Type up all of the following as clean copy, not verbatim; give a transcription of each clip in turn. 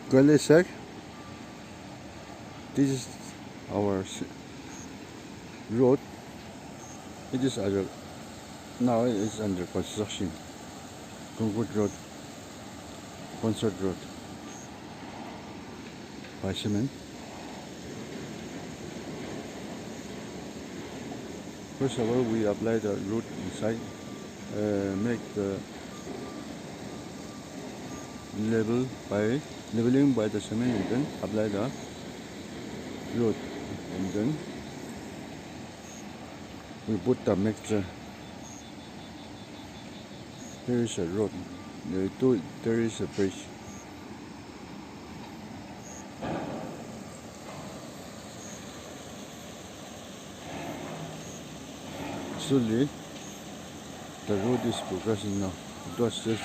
Galesek, this is our road. It is now it is under construction. Concrete road, concert road, by cement. First of all, we apply the root inside, make the leveling by the cement, and then apply the road, and then we put the mixture. There is a road, there is a bridge. Slowly, the road is progressing now. That's just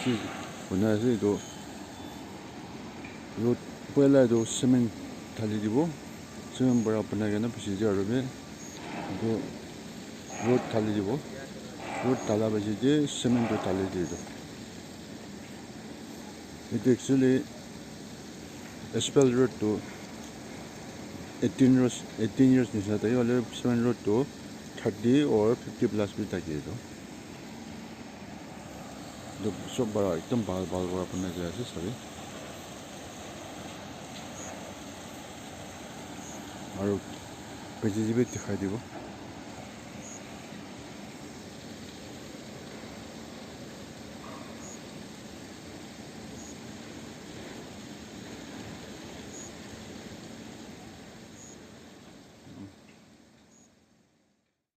when I say the road, pwela do cement thali dibo, cement bara panai na procedure robe, do road thali dibo, road thala baji je cement do thali dibo. It actually asphalt road to 18 years nisna tayo, or cement road to 30 or 50 plus भी तक ये तो सब बड़ा एकदम बाल बड़ा अपने जैसे सभी और पेजी भी दिखाई देगा